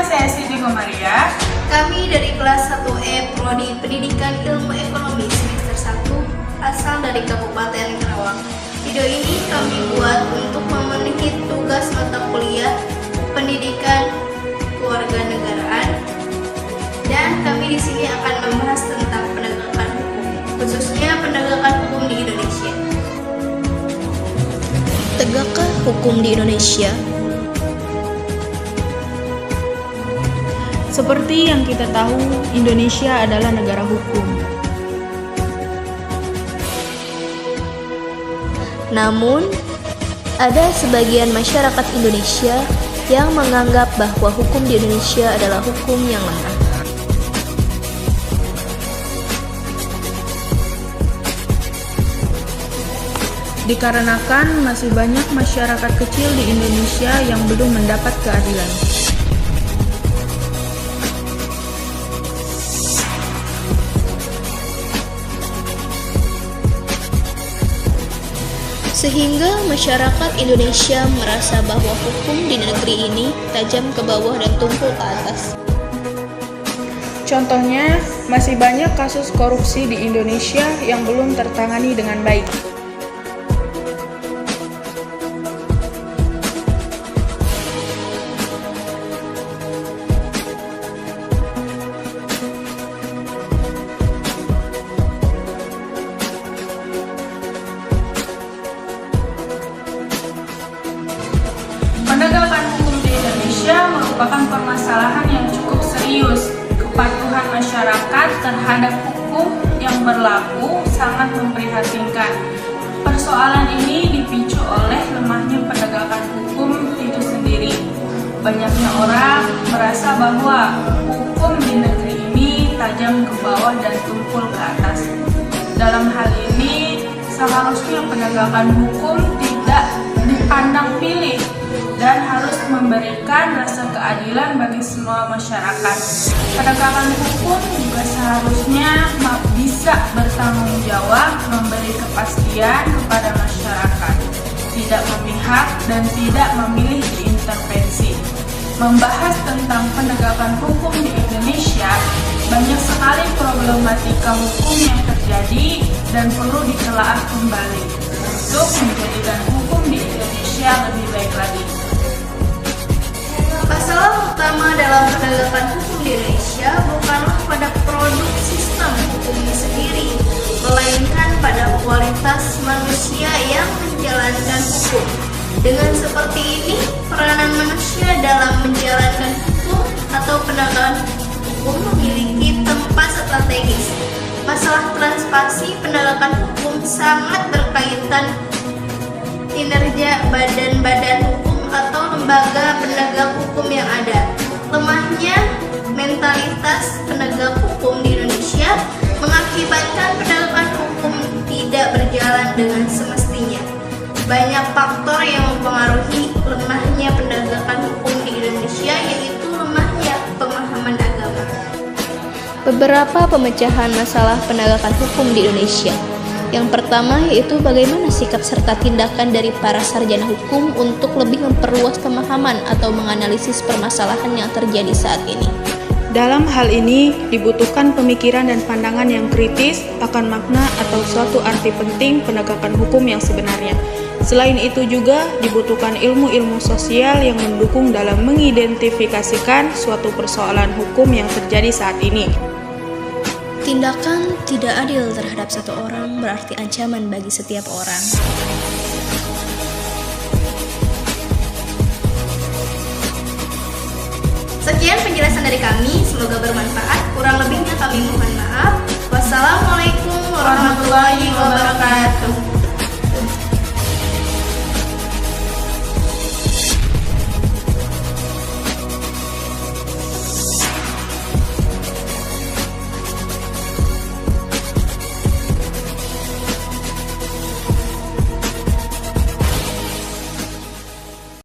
Nama saya Siti Gomaria. Kami dari kelas 1E Prodi Pendidikan Ilmu Ekonomi semester 1 asal dari Kabupaten Karawang. Video ini kami buat untuk memenuhi tugas mata kuliah Pendidikan Kewarganegaraan, dan kami di sini akan membahas tentang penegakan hukum, khususnya penegakan hukum di Indonesia. Tegakkah hukum di Indonesia? Seperti yang kita tahu, Indonesia adalah negara hukum. Namun, ada sebagian masyarakat Indonesia yang menganggap bahwa hukum di Indonesia adalah hukum yang lemah. Dikarenakan masih banyak masyarakat kecil di Indonesia yang belum mendapat keadilan. Sehingga masyarakat Indonesia merasa bahwa hukum di negeri ini tajam ke bawah dan tumpul ke atas. Contohnya, masih banyak kasus korupsi di Indonesia yang belum tertangani dengan baik. Penegakan hukum di Indonesia merupakan permasalahan yang cukup serius. Kepatuhan masyarakat terhadap hukum yang berlaku sangat memprihatinkan. Persoalan ini dipicu oleh lemahnya penegakan hukum itu sendiri. Banyaknya orang merasa bahwa hukum di negeri ini tajam ke bawah dan tumpul ke atas. Dalam hal ini, seharusnya penegakan hukum tidak dipandang pilih dan harus memberikan rasa keadilan bagi semua masyarakat. Penegakan hukum juga seharusnya bisa bertanggung jawab, memberi kepastian kepada masyarakat, tidak memihak dan tidak memilih diintervensi. Membahas tentang penegakan hukum di Indonesia, banyak sekali problematika hukum yang terjadi dan perlu ditelaah kembali untuk menjadikan hukum di Indonesia lebih baik lagi. Masalah utama dalam penegakan hukum di Indonesia bukanlah pada produk sistem hukumnya sendiri, melainkan pada kualitas manusia yang menjalankan hukum. Dengan seperti ini, peranan manusia dalam menjalankan hukum atau penegakan hukum memiliki tempat strategis. Masalah transparansi penegakan hukum sangat berkaitan kinerja badan-badan hukum atau lembaga penegak hukum yang ada. Lemahnya mentalitas penegak hukum di Indonesia mengakibatkan penegakan hukum tidak berjalan dengan semestinya. Banyak faktor yang mempengaruhi lemahnya penegakan hukum di Indonesia, yaitu lemahnya pemahaman agama. Beberapa pemecahan masalah penegakan hukum di Indonesia. Yang pertama yaitu bagaimana sikap serta tindakan dari para sarjana hukum untuk lebih memperluas pemahaman atau menganalisis permasalahan yang terjadi saat ini. Dalam hal ini, dibutuhkan pemikiran dan pandangan yang kritis akan makna atau suatu arti penting penegakan hukum yang sebenarnya. Selain itu juga dibutuhkan ilmu-ilmu sosial yang mendukung dalam mengidentifikasikan suatu persoalan hukum yang terjadi saat ini. Tindakan tidak adil terhadap satu orang berarti ancaman bagi setiap orang. Sekian penjelasan dari kami, semoga bermanfaat. Kurang lebihnya kami mohon maaf. Wassalamualaikum warahmatullahi wabarakatuh.